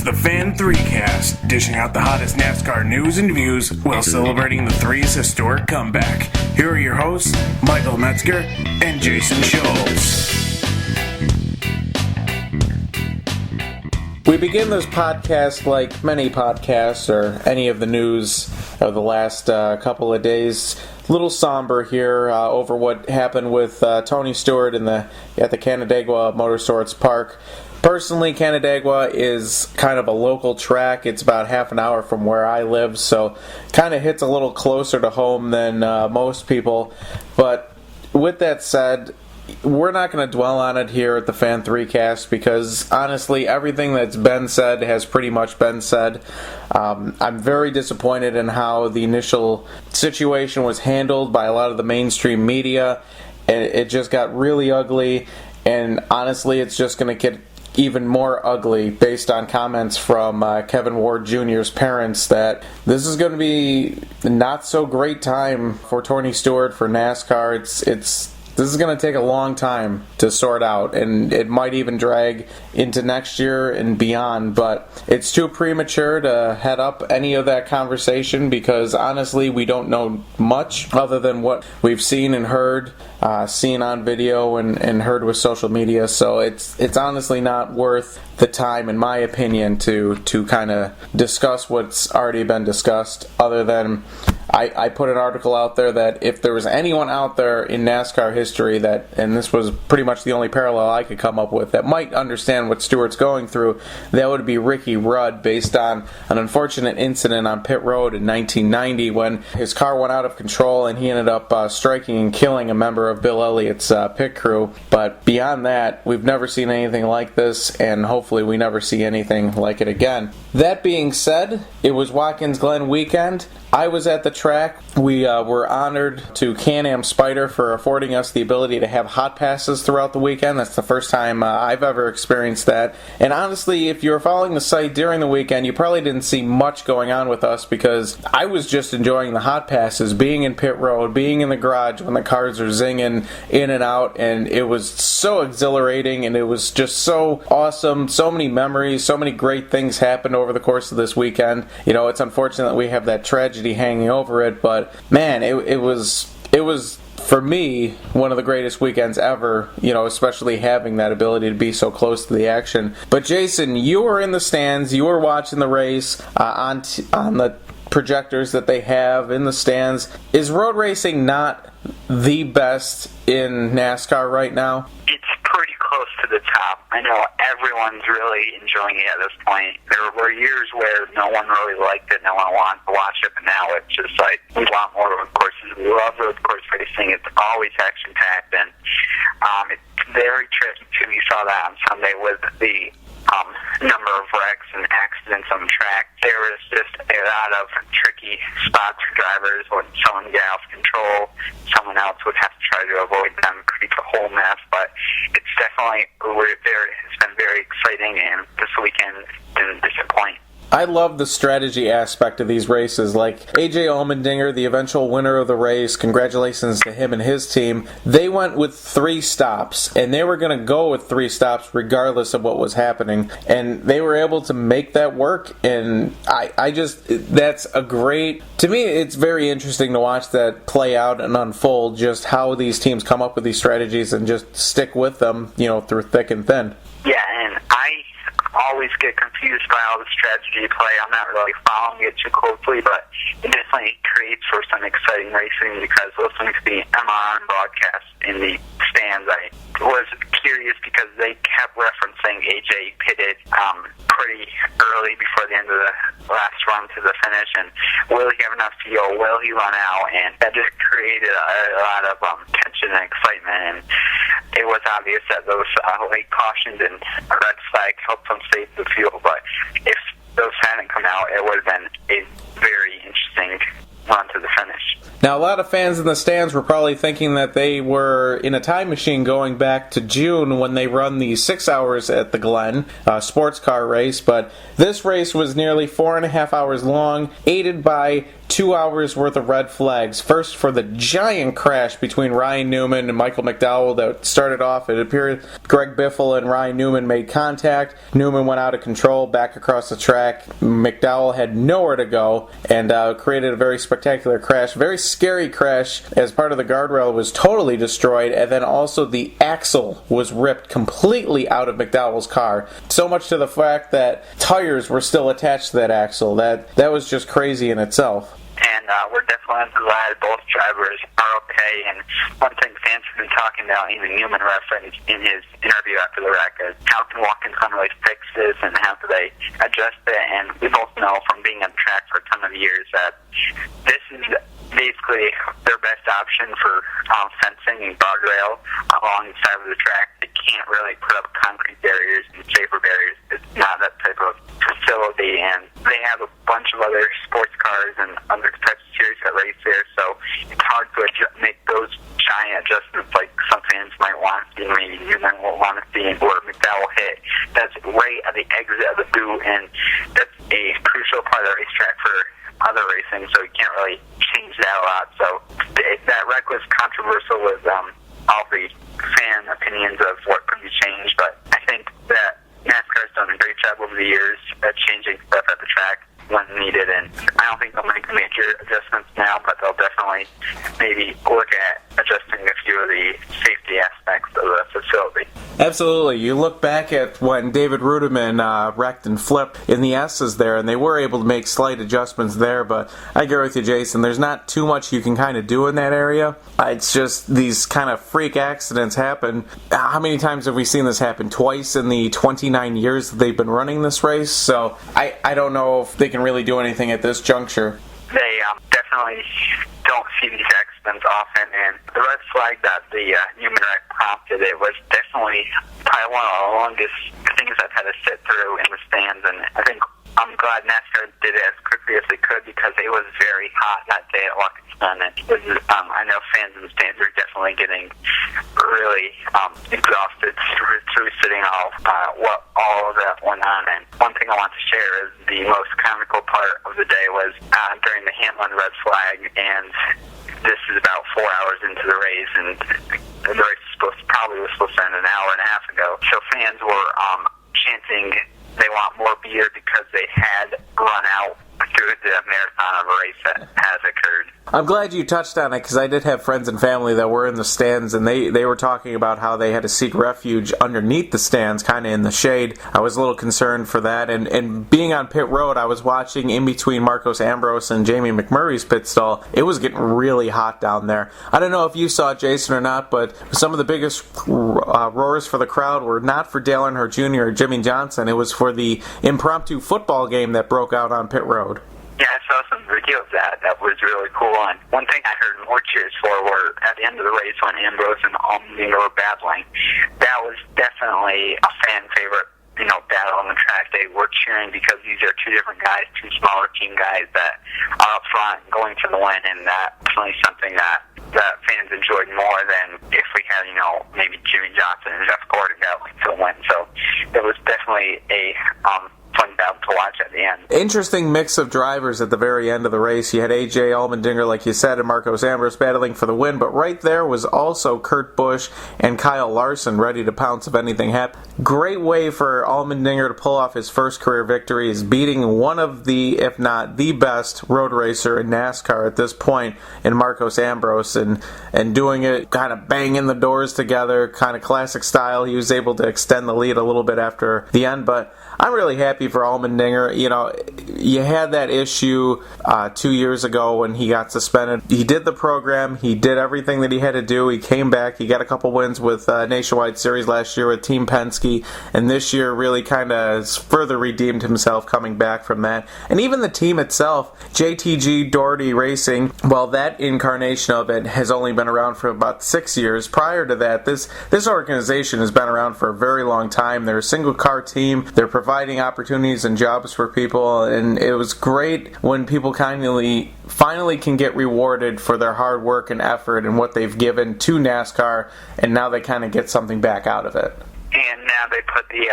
the Fan3Cast, dishing out the hottest NASCAR news and views while celebrating the three's historic comeback. Here are your hosts, Michael Metzger and Jason Schultz. We begin this podcast like many podcasts or any of the news of the last couple of days. A little somber here over what happened with Tony Stewart at the Canandaigua Motorsports Park. Personally, Canandaigua is kind of a local track. It's about half an hour from where I live, so kind of hits a little closer to home than most people. But with that said, we're not going to dwell on it here at the Fan3Cast because, honestly, everything that's been said has pretty much been said. I'm very disappointed in how the initial situation was handled by a lot of the mainstream media. It just got really ugly, and honestly, it's just going to get even more ugly based on comments from Kevin Ward Jr.'s parents that this is going to be not so great time for Tony Stewart, for NASCAR. This is going to take a long time to sort out, and it might even drag into next year and beyond, but it's too premature to head up any of that conversation because, honestly, we don't know much other than what we've seen and heard, seen on video and heard with social media, so it's honestly not worth the time, in my opinion, to kind of discuss what's already been discussed, other than I put an article out there that if there was anyone out there in NASCAR history that, and this was pretty much the only parallel I could come up with, that might understand what Stewart's going through, that would be Ricky Rudd, based on an unfortunate incident on pit road in 1990 when his car went out of control and he ended up striking and killing a member of Bill Elliott's pit crew. But beyond that, we've never seen anything like this, and hopefully we never see anything like it again. That being said, it was Watkins Glen weekend. I was at the track. We were honored to Can-Am Spyder for affording us the ability to have hot passes throughout the weekend. That's the first time I've ever experienced that. And honestly, if you were following the site during the weekend, you probably didn't see much going on with us because I was just enjoying the hot passes, being in pit road, being in the garage when the cars are zinging in and out, and it was so exhilarating and it was just so awesome. So many memories, so many great things happened over the course of this weekend. You know, it's unfortunate that we have that tragedy hanging over it, but man, it was for me one of the greatest weekends ever, you know, especially having that ability to be so close to the action. But Jason, you were in the stands, you were watching the race on the projectors that they have in the stands. Is road racing not the best in NASCAR right now? It's pretty close to the top. I know everyone's really enjoying it at this point. There were years where no one really liked it, no one wanted to watch it, but now it's just like, we want more road courses. We love road course racing. It's always action-packed, and it's very tricky, too. You saw that on Sunday with the number of wrecks and accidents on the track. There was just a lot of tricky spots for drivers. When someone get out of control, someone else would have to try to avoid them, create a whole mess. But it's definitely, it's been very exciting, and this weekend didn't disappoint. I love the strategy aspect of these races. Like AJ Allmendinger, the eventual winner of the race, congratulations to him and his team. They went with 3 stops, and they were going to go with 3 stops regardless of what was happening. And they were able to make that work, and that's a great, to me, it's very interesting to watch that play out and unfold, just how these teams come up with these strategies and just stick with them, you know, through thick and thin. Yeah, and I always get confused by all the strategy play. I'm not really following it too closely, but it definitely creates for some exciting racing because listening to the MR broadcast in the stands, I was curious because they kept referencing AJ pitted pretty early before the end of the last run to the finish, and will he have enough fuel? Will he run out? And that just created a lot of tension and excitement, and it was obvious that those late cautions and a red flag helped them save the fuel, but if those hadn't come out, it would have been a very interesting run to the finish. Now, a lot of fans in the stands were probably thinking that they were in a time machine going back to June when they run the 6 hours at the Glen sports car race, but this race was nearly 4.5 hours long, aided by 2 hours worth of red flags. First for the giant crash between Ryan Newman and Michael McDowell that started off. It appeared Greg Biffle and Ryan Newman made contact. Newman went out of control back across the track. McDowell had nowhere to go and created a very spectacular crash. Very scary crash as part of the guardrail was totally destroyed, and then also the axle was ripped completely out of McDowell's car. So much to the fact that tires were still attached to that axle. That was just crazy in itself. And we're definitely glad both drivers are okay. And one thing fans have been talking about, even Newman referenced in his interview after the wreck, is how can Watkins Glen really fix this and how do they adjust it? And we both know from being on the track for a ton of years that this is basically their best option for fencing and guardrail along the side of the track. They can't really put up concrete barriers and safer barriers. It's not that type of facility, and they have a bunch of other sports cars and other types of series that race there, so it's hard to make those giant adjustments like some fans might want to see, maybe Newman will want to see, or McDowell hit. That's right at the exit of the boot, and that's a crucial part of the racetrack for other racing, so you can't really change that a lot. So that wreck was controversial with all the fan opinions of what could be changed, but I think that NASCAR's done a great job over the years at changing stuff at the track when needed, and I don't think they'll make major adjustments now, but they'll definitely maybe look at adjusting a few of the safety aspects of the facility. Absolutely. You look back at when David Rudiman wrecked and flipped in the S's there, and they were able to make slight adjustments there, but I agree with you, Jason. There's not too much you can kind of do in that area. It's just these kind of freak accidents happen. How many times have we seen this happen? Twice in the 29 years that they've been running this race, so I don't know if they can really do anything at this juncture. They definitely don't see these accidents often, and the red flag that the Newman wreck prompted, it was definitely probably one of the longest things I've had to sit through in the stands, and I think I'm glad NASCAR did it as quickly as they could because it was very hot that day at Watkins Glen, and I know fans in the stands are definitely getting really exhausted through sitting all of that went on. And one thing I want to share is the most comical part of the day was during the Hamlin red flag, and this is about 4 hours into the race, and the race was supposed to end an hour and a half ago. So fans were chanting they want more beer because they had run out through the marathon of a race that has occurred. I'm glad you touched on it because I did have friends and family that were in the stands, and they were talking about how they had to seek refuge underneath the stands, kind of in the shade. I was a little concerned for that, and being on pit road, I was watching in between Marcos Ambrose and Jamie McMurray's pit stall. It was getting really hot down there. I don't know if you saw it, Jason, or not, but some of the biggest roars for the crowd were not for Dale Earnhardt Jr. or Jimmy Johnson. It was for the impromptu football game that broke out on pit road. Yeah, I saw some video of that. That was really cool. And one thing I heard more cheers for were at the end of the race when Ambrose and Allmendinger were battling. That was definitely a fan favorite, battle on the track. They were cheering because these are two different guys, two smaller team guys that are up front going for the win, and that's definitely something that fans enjoyed more than if we had, maybe Jimmy Johnson and Jeff Gordon battling for the win. So it was definitely a fun battle to watch at the end. Interesting mix of drivers at the very end of the race. You had AJ Allmendinger, like you said, and Marcos Ambrose battling for the win, but right there was also Kurt Busch and Kyle Larson ready to pounce if anything happened. Great way for Allmendinger to pull off his first career victory is beating one of the, if not the best road racer in NASCAR at this point in Marcos Ambrose, and doing it kind of banging the doors together, kind of classic style. He was able to extend the lead a little bit after the end, but I'm really happy for Allmendinger. You had that issue 2 years ago when he got suspended. He did the program. He did everything that he had to do. He came back. He got a couple wins with Nationwide Series last year with Team Penske, and this year really kind of further redeemed himself coming back from that. And even the team itself, JTG Doherty Racing, well, that incarnation of it has only been around for about 6 years. Prior to that, this organization has been around for a very long time. They're a single-car team. They're providing opportunities and jobs for people, and it was great when people finally can get rewarded for their hard work and effort and what they've given to NASCAR, and now they kind of get something back out of it. And now they put the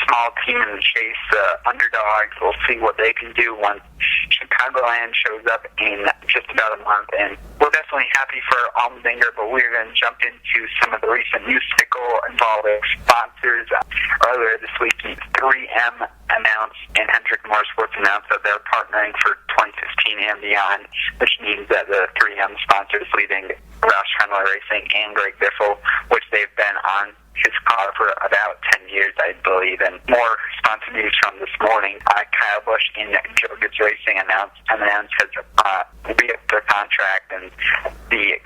small team in the chase, underdogs. We'll see what they can do once Chicago Chicagoland shows up in just about a month, and we're definitely happy for Allmendinger, but we're going to jump into some of the recent news cycle involving sponsors. Earlier this week, 3M announced and Hendrick Motorsports announced that they're partnering for 2015 and beyond, which means that the 3M sponsors leading Roush Fenway Racing and Greg Biffle, which they've been on his car for about 10 years, I believe. And more sponsor news from this morning. Kyle Busch and Joe Gibbs Racing announced M&M has re-upped their contract, and the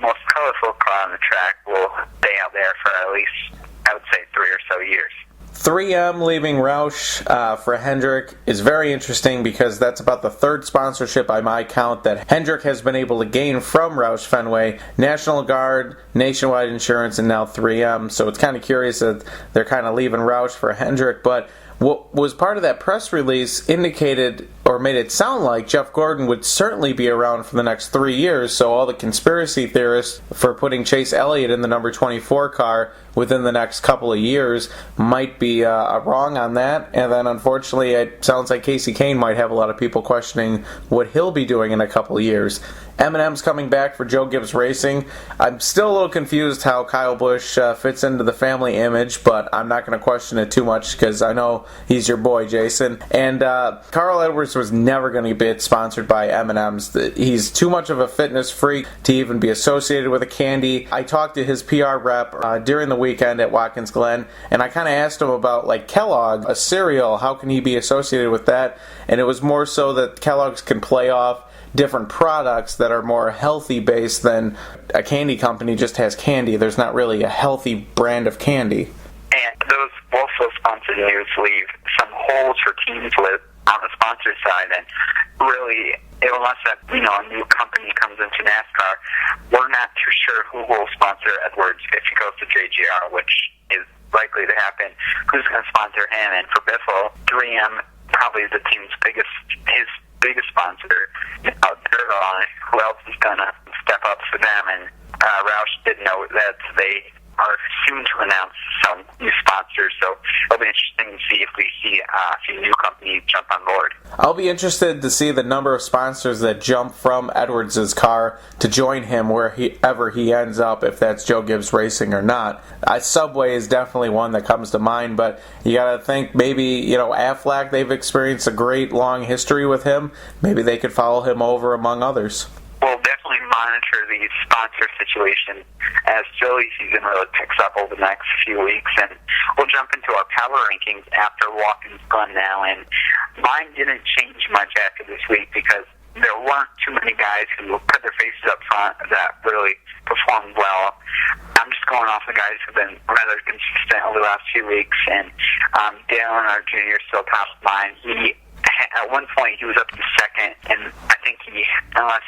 most colorful car on the track will stay out there for at least, I would say, 3 or so years. 3M leaving Roush for Hendrick is very interesting because that's about the third sponsorship by my count that Hendrick has been able to gain from Roush Fenway. National Guard, Nationwide Insurance, and now 3M. So it's kind of curious that they're kind of leaving Roush for Hendrick. But what was part of that press release indicated or made it sound like Jeff Gordon would certainly be around for the next 3 years, so all the conspiracy theorists for putting Chase Elliott in the number 24 car within the next couple of years might be wrong on that. And then unfortunately it sounds like Casey Kane might have a lot of people questioning what he'll be doing in a couple of years. M&M's coming back for Joe Gibbs Racing. I'm still a little confused how Kyle Busch fits into the family image, but I'm not going to question it too much because I know he's your boy, Jason. And Carl Edwards was never going to get sponsored by M&M's. He's too much of a fitness freak to even be associated with a candy. I talked to his PR rep during the weekend at Watkins Glen, and I kind of asked him about like Kellogg, a cereal, how can he be associated with that? And it was more so that Kellogg's can play off different products that are more healthy based than a candy company just has candy. There's not really a healthy brand of candy. And those also sponsored news leave some holes for teams with on the sponsor side, and really, unless a new company comes into NASCAR, we're not too sure who will sponsor Edwards if he goes to JGR, which is likely to happen. Who's going to sponsor him? And for Biffle, 3M probably is the team's his biggest sponsor. Who else is going to step up for them? And Roush did note that they are soon to announce some new sponsors, so it'll be interesting to see if we see a few new companies jump on board. I'll be interested to see the number of sponsors that jump from Edwards' car to join him wherever he ends up, if that's Joe Gibbs Racing or not. Subway is definitely one that comes to mind, but you got to think maybe, Aflac, they've experienced a great long history with him. Maybe they could follow him over among others. We'll definitely monitor the sponsor situation as Philly season really picks up over the next few weeks, and we'll jump into our power rankings after Watkins Glen now. And mine didn't change much after this week because there weren't too many guys who put their faces up front that really performed well. I'm just going off the guys who've been rather consistent over the last few weeks, and Dale Earnhardt Jr. is still top of mine. At one point he was up to second, and I think unless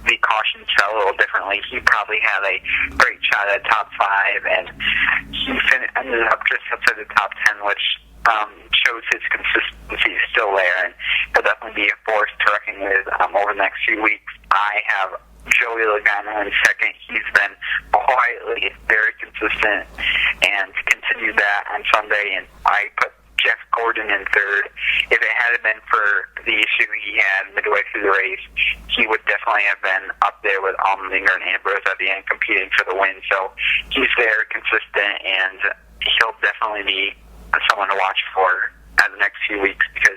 the caution fell a little differently, he probably had a great shot at top 5, and he ended up just outside the top 10, which shows his consistency is still there, and he'll definitely be a force to reckon with over the next few weeks. I have Joey Logano in second. He's been quietly very consistent and continued that on Sunday, and I put Jeff Gordon in third. If it hadn't been for the issue he had midway through the race, he would definitely have been up there with Allmendinger and Ambrose at the end competing for the win. So he's very consistent, and he'll definitely be someone to watch for the next few weeks because,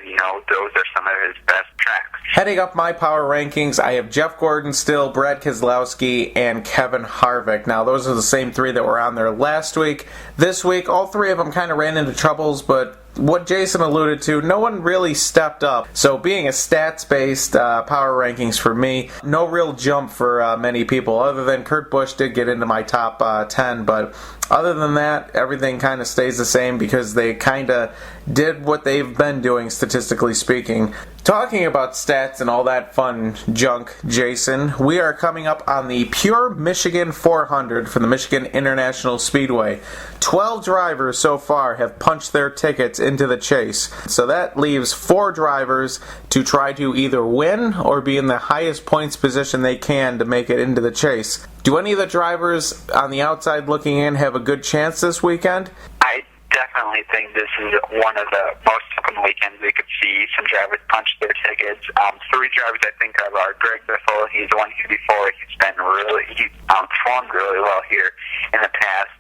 those are some of his best tracks. Heading up my power rankings, I have Jeff Gordon still, Brad Keselowski, and Kevin Harvick. Now, those are the same 3 that were on there last week. This week, all 3 of them kind of ran into troubles, but what Jason alluded to, no one really stepped up. So being a stats-based power rankings for me, no real jump for many people, other than Kurt Busch did get into my top 10, but other than that, everything kind of stays the same because they kind of did what they've been doing, statistically speaking. Talking about stats and all that fun junk, Jason, we are coming up on the Pure Michigan 400 for the Michigan International Speedway. 12 drivers so far have punched their tickets into the chase. So that leaves 4 drivers to try to either win or be in the highest points position they can to make it into the chase. Do any of the drivers on the outside looking in have a good chance this weekend? I definitely think this is one of the most open weekends we could see some drivers punch their tickets. Three drivers I think of are Greg Biffle. He's won here before. He's performed really well here in the past.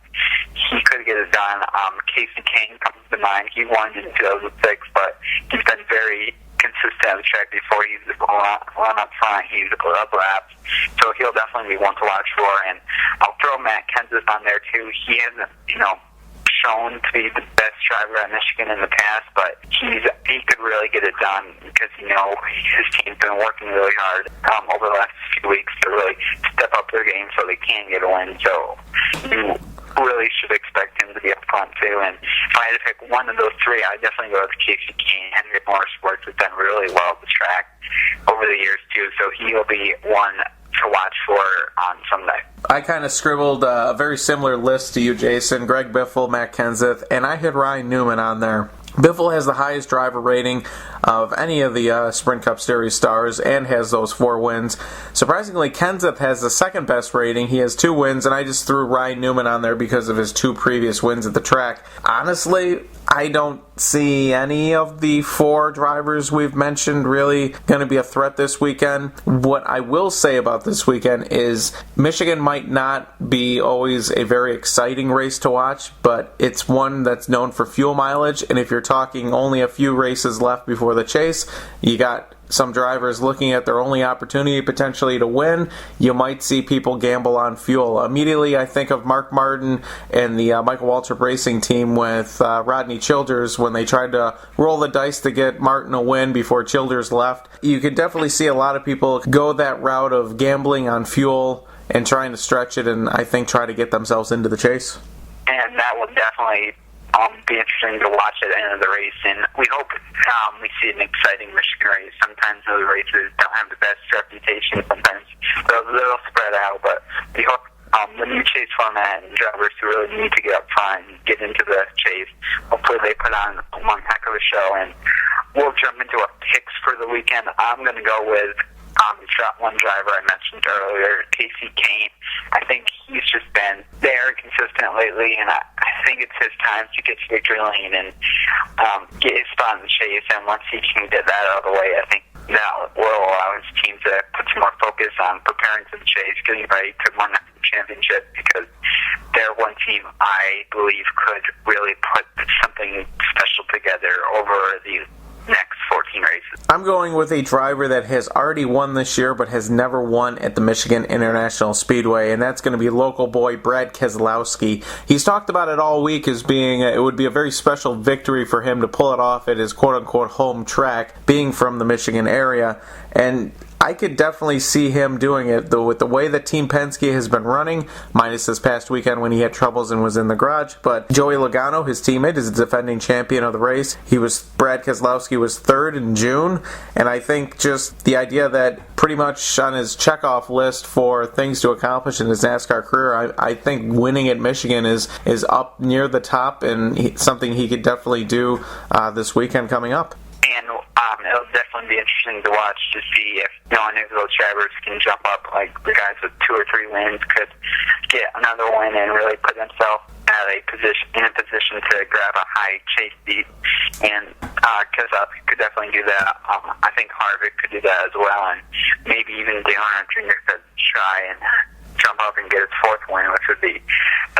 He could get it done. Casey Kane comes to mind. He won in 2006, but he's been very consistent on the track before. He's run up front. He's up laps. So he'll definitely be one to watch for. And I'll throw Matt Kenseth on there too. He hasn't, shown to be the best driver at Michigan in the past, but he could really get it done because his team's been working really hard over the last few weeks to really step up their game so they can get a win. So you really should expect him to be up front too. And if I had to pick one of those three, I'd definitely go with Casey Kane. Hendrick Motorsports has done really well at the track over the years too, so he'll be one to watch for on Sunday. I kind of scribbled a very similar list to you, Jason. Greg Biffle, Matt Kenseth, and I had Ryan Newman on there. Biffle has the highest driver rating of any of the Sprint Cup Series stars and has those 4 wins. Surprisingly, Kenseth has the second best rating. He has 2 wins, and I just threw Ryan Newman on there because of his 2 previous wins at the track. Honestly, I don't see any of the 4 drivers we've mentioned really going to be a threat this weekend. What I will say about this weekend is Michigan might not be always a very exciting race to watch, but it's one that's known for fuel mileage, and if you're talking only a few races left before the chase, you got some drivers looking at their only opportunity potentially to win, you might see people gamble on fuel. Immediately I think of Mark Martin and the Michael Waltrip Racing team with Rodney Childers when they tried to roll the dice to get Martin a win before Childers left. You could definitely see a lot of people go that route of gambling on fuel and trying to stretch it and I think try to get themselves into the chase. And that will definitely be interesting to watch at the end of the race, and we hope we see an exciting Michigan race. Sometimes those races don't have the best reputation. Sometimes they'll spread out, but we hope the new chase format and drivers who really need to get up front and get into the chase, hopefully they put on one heck of a show. And we'll jump into our picks for the weekend. I'm going to go with one driver I mentioned earlier, Casey Kane. I think he's just been very consistent lately, and I think it's his time to get to victory lane and get his spot in the chase. And once he can get that out of the way, I think that will allow his team to put some more focus on preparing for the chase, getting ready to win the championship, because they're one team I believe could really put something special together over the next 14 races. I'm going with a driver that has already won this year but has never won at the Michigan International Speedway, and that's going to be local boy Brad Keselowski. He's talked about it all week as being it would be a very special victory for him to pull it off at his quote-unquote home track, being from the Michigan area, and I could definitely see him doing it, though, with the way that Team Penske has been running, minus this past weekend when he had troubles and was in the garage. But Joey Logano, his teammate, is the defending champion of the race. Brad Keselowski was 3rd in June, and I think just the idea that pretty much on his checkoff list for things to accomplish in his NASCAR career, I think winning at Michigan is up near the top and something he could definitely do this weekend coming up. And it'll definitely be interesting to watch to see if any of those drivers can jump up, like the guys with 2 or 3 wins could get another win and really put themselves in a position to grab a high chase seat. And Keselowski could definitely do that. I think Harvick could do that as well, and maybe even Dale Earnhardt Jr. could try and jump up and get his 4th win, which would be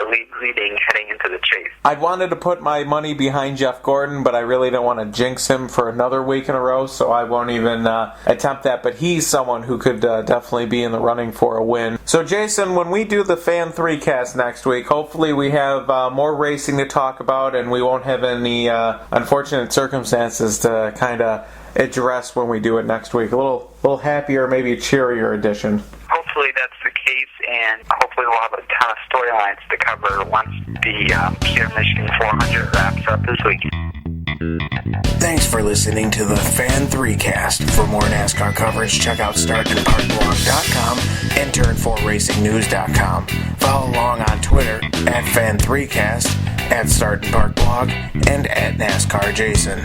a leading heading into the chase. I'd wanted to put my money behind Jeff Gordon, but I really don't want to jinx him for another week in a row, so I won't even attempt that. But he's someone who could definitely be in the running for a win. So, Jason, when we do the Fan3Cast next week, hopefully we have more racing to talk about, and we won't have any unfortunate circumstances to kind of address when we do it next week. A little happier, maybe cheerier edition. Hopefully that's the case, and hopefully we'll have a ton of storylines to cover once the Pure Michigan 400 wraps up this weekend. Thanks for listening to the Fan3Cast. For more NASCAR coverage, check out StartingParkBlog.com and Turn4RacingNews.com. Follow along on Twitter at Fan3Cast, at StartingParkBlog, and at NASCAR Jason.